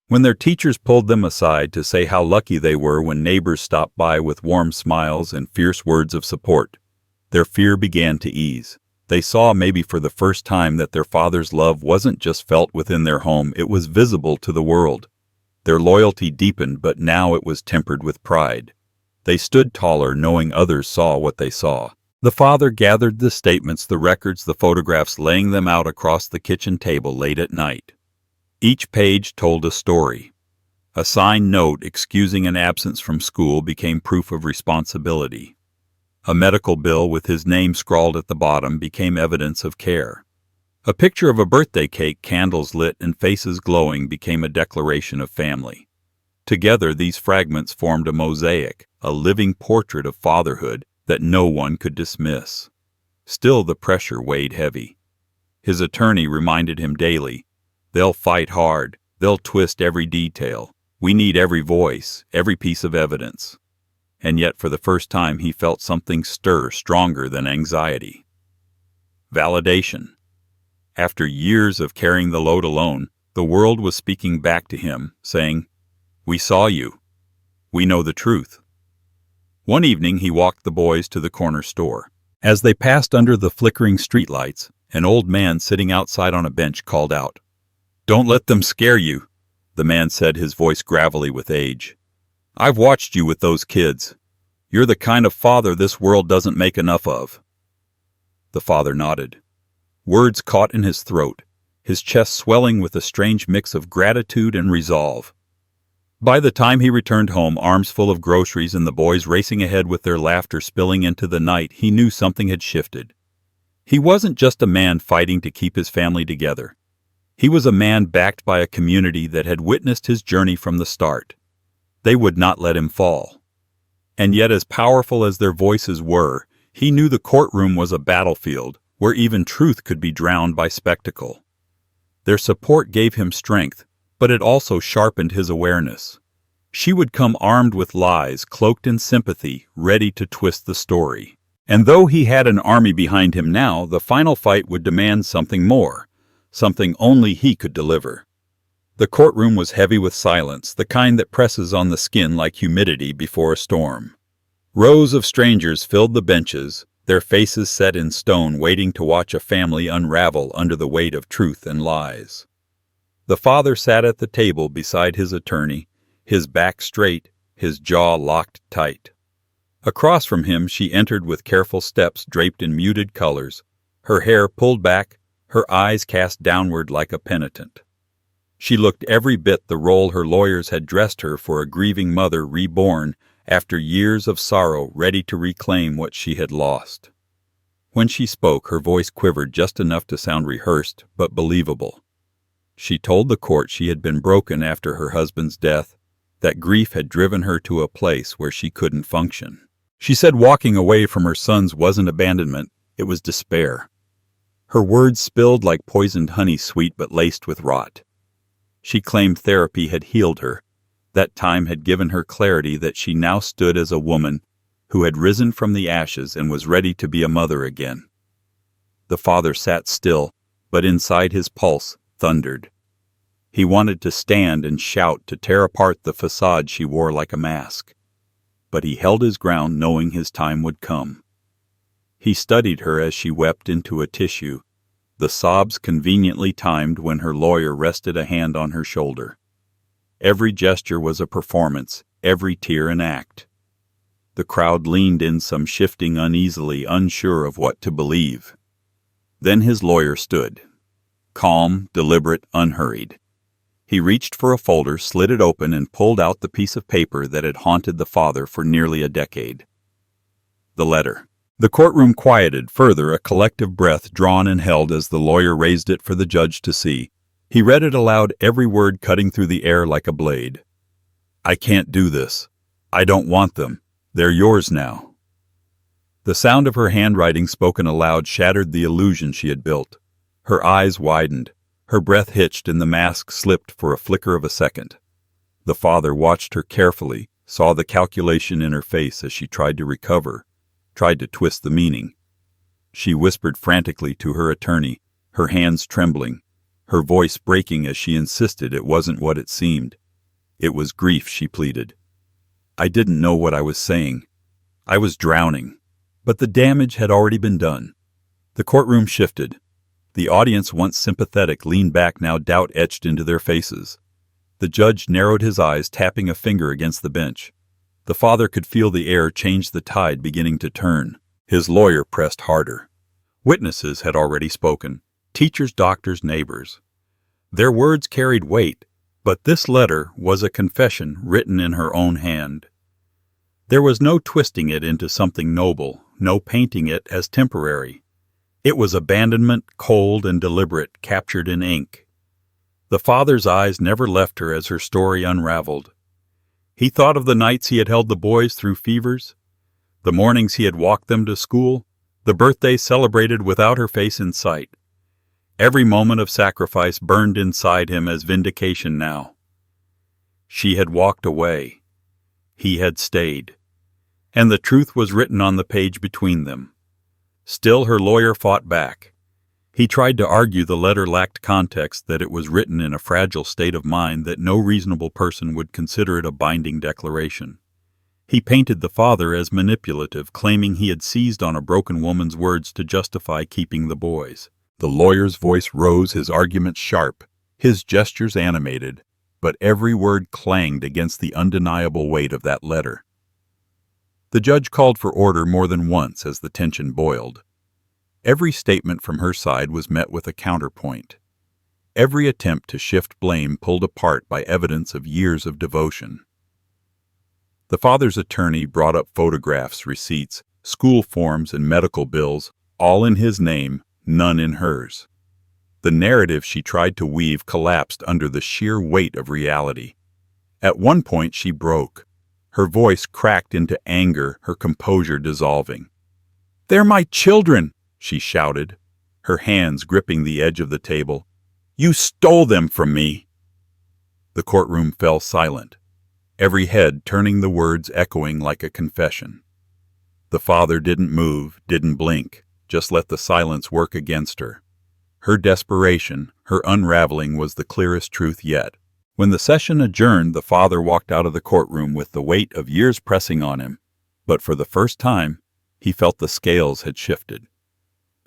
When their teachers pulled them aside to say how lucky they were, when neighbors stopped by with warm smiles and fierce words of support, their fear began to ease. They saw, maybe for the first time, that their father's love wasn't just felt within their home, it was visible to the world. Their loyalty deepened, but now it was tempered with pride. They stood taller, knowing others saw what they saw. The father gathered the statements, the records, the photographs, laying them out across the kitchen table late at night. Each page told a story. A signed note excusing an absence from school became proof of responsibility. A medical bill with his name scrawled at the bottom became evidence of care. A picture of a birthday cake, candles lit and faces glowing, became a declaration of family. Together, these fragments formed a mosaic, a living portrait of fatherhood that no one could dismiss. Still, the pressure weighed heavy. His attorney reminded him daily, "They'll fight hard, they'll twist every detail. We need every voice, every piece of evidence." And yet, for the first time, he felt something stir stronger than anxiety. Validation. After years of carrying the load alone, the world was speaking back to him, saying, "We saw you. We know the truth." One evening he walked the boys to the corner store. As they passed under the flickering streetlights, an old man sitting outside on a bench called out, "Don't let them scare you," the man said, his voice gravelly with age. "I've watched you with those kids. You're the kind of father this world doesn't make enough of." The father nodded. Words caught in his throat, his chest swelling with a strange mix of gratitude and resolve. By the time he returned home, arms full of groceries and the boys racing ahead with their laughter spilling into the night, he knew something had shifted. He wasn't just a man fighting to keep his family together. He was a man backed by a community that had witnessed his journey from the start. They would not let him fall. And yet, as powerful as their voices were, he knew the courtroom was a battlefield where even truth could be drowned by spectacle. Their support gave him strength, but it also sharpened his awareness. She would come armed with lies, cloaked in sympathy, ready to twist the story. And though he had an army behind him now, the final fight would demand something more. something only he could deliver. The courtroom was heavy with silence, the kind that presses on the skin like humidity before a storm. Rows of strangers filled the benches, their faces set in stone, waiting to watch a family unravel under the weight of truth and lies. The father sat at the table beside his attorney, his back straight, his jaw locked tight. Across from him she entered with careful steps draped in muted colors, her hair pulled back, her eyes cast downward like a penitent. She looked every bit the role her lawyers had dressed her for, a grieving mother reborn after years of sorrow, ready to reclaim what she had lost. When she spoke, her voice quivered just enough to sound rehearsed but believable. She told the court she had been broken after her husband's death, that grief had driven her to a place where she couldn't function. She said walking away from her sons wasn't abandonment, it was despair. Her words spilled like poisoned honey, sweet but laced with rot. She claimed therapy had healed her. That time had given her clarity that she now stood as a woman who had risen from the ashes and was ready to be a mother again. The father sat still, but inside his pulse thundered. He wanted to stand and shout, to tear apart the facade she wore like a mask. But he held his ground, knowing his time would come. He studied her as she wept into a tissue, the sobs conveniently timed when her lawyer rested a hand on her shoulder. Every gesture was a performance, every tear an act. The crowd leaned in, some shifting uneasily, unsure of what to believe. Then his lawyer stood, calm, deliberate, unhurried. He reached for a folder, slid it open, and pulled out the piece of paper that had haunted the father for nearly a decade. The letter. The courtroom quieted further, a collective breath drawn and held as the lawyer raised it for the judge to see. He read it aloud, every word cutting through the air like a blade. "I can't do this. I don't want them. They're yours now." The sound of her handwriting spoken aloud shattered the illusion she had built. Her eyes widened, her breath hitched, and the mask slipped for a flicker of a second. The father watched her carefully, saw the calculation in her face as she tried to recover, tried to twist the meaning. She whispered frantically to her attorney, her hands trembling, her voice breaking as she insisted it wasn't what it seemed. It was grief, she pleaded. "I didn't know what I was saying. I was drowning." But the damage had already been done. The courtroom shifted. The audience, once sympathetic, leaned back, now doubt etched into their faces. The judge narrowed his eyes, tapping a finger against the bench. The father could feel the air change, the tide beginning to turn. His lawyer pressed harder. Witnesses had already spoken. Teachers, doctors, neighbors. Their words carried weight, but this letter was a confession written in her own hand. There was no twisting it into something noble, no painting it as temporary. It was abandonment, cold and deliberate, captured in ink. The father's eyes never left her as her story unraveled. He thought of the nights he had held the boys through fevers, the mornings he had walked them to school, the birthdays celebrated without her face in sight. Every moment of sacrifice burned inside him as vindication now. She had walked away. He had stayed. And the truth was written on the page between them. Still, her lawyer fought back. He tried to argue the letter lacked context, that it was written in a fragile state of mind, that no reasonable person would consider it a binding declaration. He painted the father as manipulative, claiming he had seized on a broken woman's words to justify keeping the boys. The lawyer's voice rose, his arguments sharp, his gestures animated, but every word clanged against the undeniable weight of that letter. The judge called for order more than once as the tension boiled. Every statement from her side was met with a counterpoint. Every attempt to shift blame pulled apart by evidence of years of devotion. The father's attorney brought up photographs, receipts, school forms, and medical bills, all in his name, none in hers. The narrative she tried to weave collapsed under the sheer weight of reality. At one point she broke. Her voice cracked into anger, her composure dissolving. "They're my children!" she shouted, her hands gripping the edge of the table. "You stole them from me!" The courtroom fell silent, every head turning, the words echoing like a confession. The father didn't move, didn't blink, just let the silence work against her. Her desperation, her unraveling was the clearest truth yet. When the session adjourned, the father walked out of the courtroom with the weight of years pressing on him. But for the first time, he felt the scales had shifted.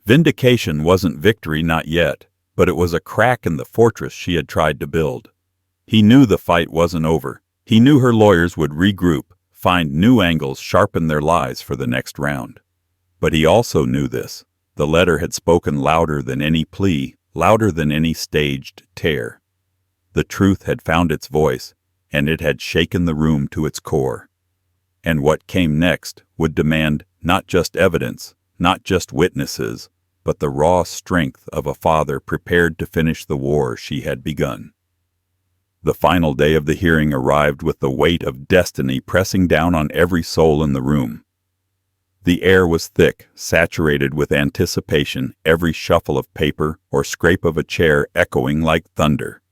Vindication wasn't victory, not yet, but it was a crack in the fortress she had tried to build. He knew the fight wasn't over. He knew her lawyers would regroup, find new angles, sharpen their lies for the next round. But he also knew this. The letter had spoken louder than any plea, louder than any staged tear. The truth had found its voice, and it had shaken the room to its core. And what came next would demand not just evidence, not just witnesses, but the raw strength of a father prepared to finish the war she had begun. The final day of the hearing arrived with the weight of destiny pressing down on every soul in the room. The air was thick, saturated with anticipation, every shuffle of paper or scrape of a chair echoing like thunder.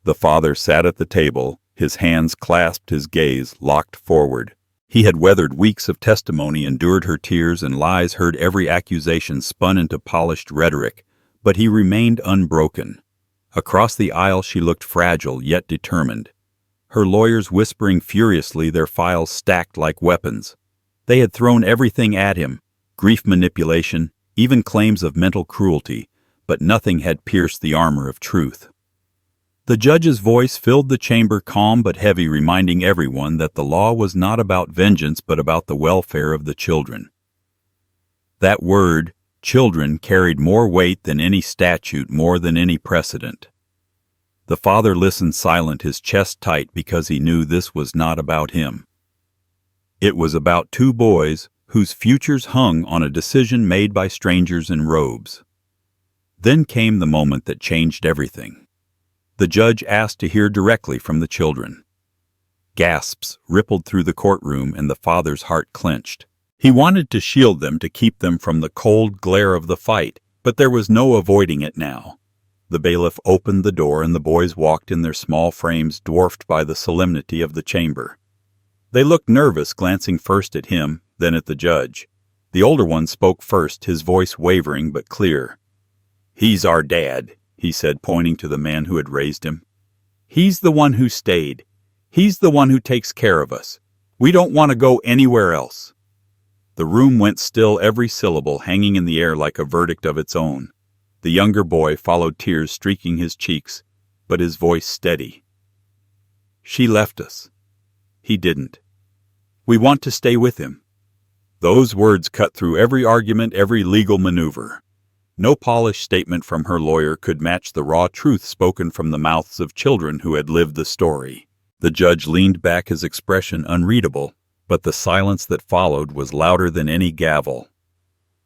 The father sat at the table, his hands clasped, his gaze locked forward. He had weathered weeks of testimony, endured her tears and lies, heard every accusation spun into polished rhetoric, but he remained unbroken. Across the aisle she looked fragile yet determined. Her lawyers whispering furiously, their files stacked like weapons. They had thrown everything at him, grief manipulation, even claims of mental cruelty, but nothing had pierced the armor of truth. The judge's voice filled the chamber, calm but heavy, reminding everyone that the law was not about vengeance but about the welfare of the children. That word, children, carried more weight than any statute, more than any precedent. The father listened silent, his chest tight, because he knew this was not about him. It was about two boys whose futures hung on a decision made by strangers in robes. Then came the moment that changed everything. The judge asked to hear directly from the children. Gasps rippled through the courtroom, and the father's heart clenched. He wanted to shield them, to keep them from the cold glare of the fight, but there was no avoiding it now. The bailiff opened the door, and the boys walked in, their small frames dwarfed by the solemnity of the chamber. They looked nervous, glancing first at him, then at the judge. The older one spoke first, his voice wavering but clear. "He's our dad," he said, pointing to the man who had raised him. "He's the one who stayed. He's the one who takes care of us. We don't want to go anywhere else." The room went still, every syllable hanging in the air like a verdict of its own. The younger boy followed, tears streaking his cheeks, but his voice steady. "She left us. He didn't. We want to stay with him." Those words cut through every argument, every legal maneuver. No polished statement from her lawyer could match the raw truth spoken from the mouths of children who had lived the story. The judge leaned back, his expression unreadable, but the silence that followed was louder than any gavel.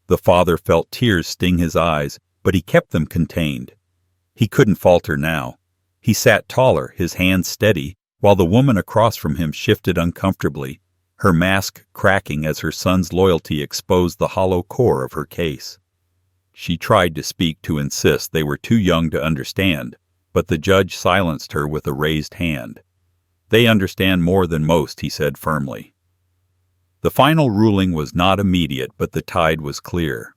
The father felt tears sting his eyes, but he kept them contained. He couldn't falter now. He sat taller, his hands steady, while the woman across from him shifted uncomfortably, her mask cracking as her son's loyalty exposed the hollow core of her case. She tried to speak, to insist they were too young to understand, but the judge silenced her with a raised hand. "They understand more than most," he said firmly. The final ruling was not immediate, but the tide was clear.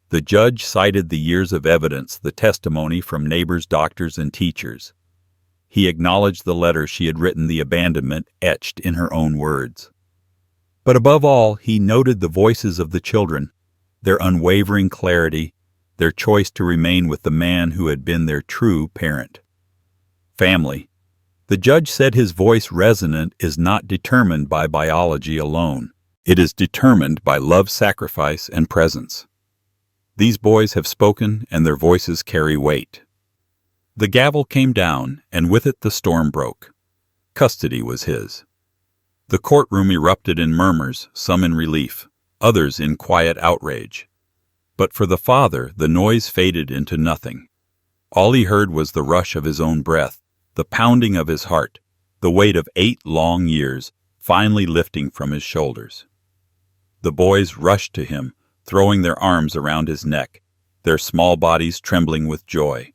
The judge cited the years of evidence, the testimony from neighbors, doctors, and teachers. He acknowledged the letter she had written, the abandonment etched in her own words. But above all, he noted the voices of the children, their unwavering clarity, their choice to remain with the man who had been their true parent. Family. The judge said, his voice resonant, is not determined by biology alone. It is determined by love, sacrifice, and presence. These boys have spoken, and their voices carry weight. The gavel came down, and with it the storm broke. Custody was his. The courtroom erupted in murmurs, some in relief, others in quiet outrage. But for the father, the noise faded into nothing. All he heard was the rush of his own breath, the pounding of his heart, the weight of 8 long years finally lifting from his shoulders. The boys rushed to him, throwing their arms around his neck, their small bodies trembling with joy.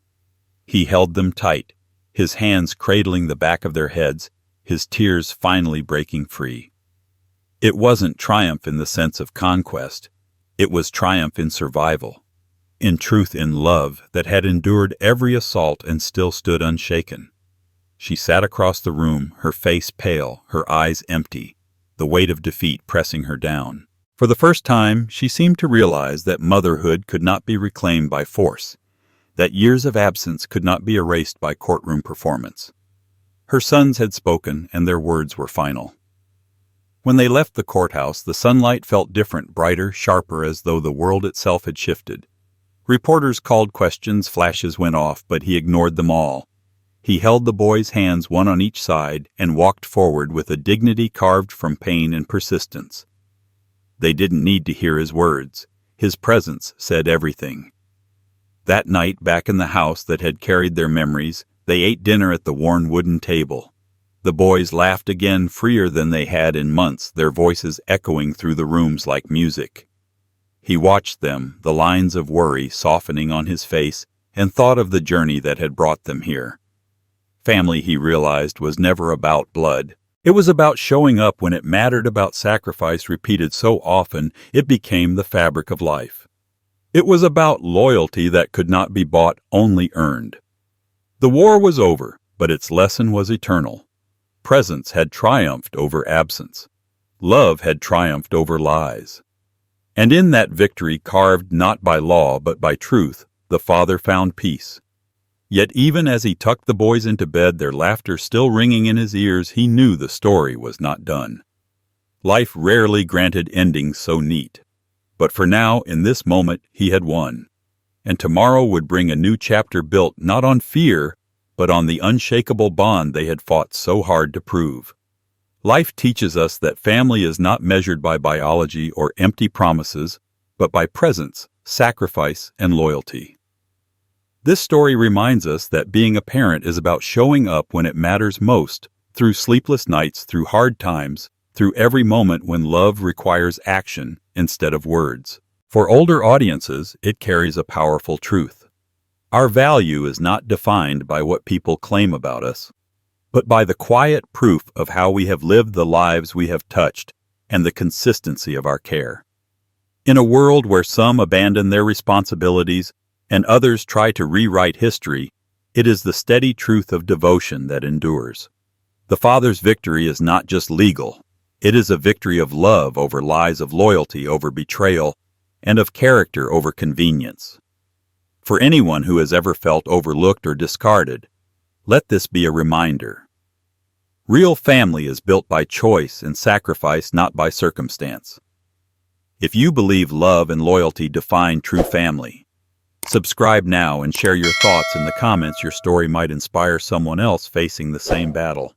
He held them tight, his hands cradling the back of their heads, his tears finally breaking free. It wasn't triumph in the sense of conquest. It was triumph in survival. in truth, in love that had endured every assault and still stood unshaken. She sat across the room, her face pale, her eyes empty, the weight of defeat pressing her down. For the first time, she seemed to realize that motherhood could not be reclaimed by force, that years of absence could not be erased by courtroom performance. Her sons had spoken, and their words were final. When they left the courthouse, the sunlight felt different, brighter, sharper, as though the world itself had shifted. Reporters called questions, flashes went off, but he ignored them all. He held the boys' hands, one on each side, and walked forward with a dignity carved from pain and persistence. They didn't need to hear his words. His presence said everything. That night, back in the house that had carried their memories, they ate dinner at the worn wooden table. The boys laughed again, freer than they had in months, their voices echoing through the rooms like music. He watched them, the lines of worry softening on his face, and thought of the journey that had brought them here. Family, he realized, was never about blood. It was about showing up when it mattered, about sacrifice repeated so often it became the fabric of life. It was about loyalty that could not be bought, only earned. The war was over, but its lesson was eternal. Presence had triumphed over absence. Love had triumphed over lies. And in that victory, carved not by law but by truth, the father found peace. Yet even as he tucked the boys into bed, their laughter still ringing in his ears, he knew the story was not done. Life rarely granted endings so neat. But for now, in this moment, he had won. And tomorrow would bring a new chapter built not on fear, but on the unshakable bond they had fought so hard to prove. Life teaches us that family is not measured by biology or empty promises, but by presence, sacrifice, and loyalty. This story reminds us that being a parent is about showing up when it matters most, through sleepless nights, through hard times, through every moment when love requires action instead of words. For older audiences, it carries a powerful truth. Our value is not defined by what people claim about us, but by the quiet proof of how we have lived the lives we have touched and the consistency of our care. In a world where some abandon their responsibilities and others try to rewrite history, it is the steady truth of devotion that endures. The father's victory is not just legal. It is a victory of love over lies, of loyalty over betrayal, and of character over convenience. For anyone who has ever felt overlooked or discarded, let this be a reminder. Real family is built by choice and sacrifice, not by circumstance. If you believe love and loyalty define true family, subscribe now and share your thoughts in the comments. Your story might inspire someone else facing the same battle.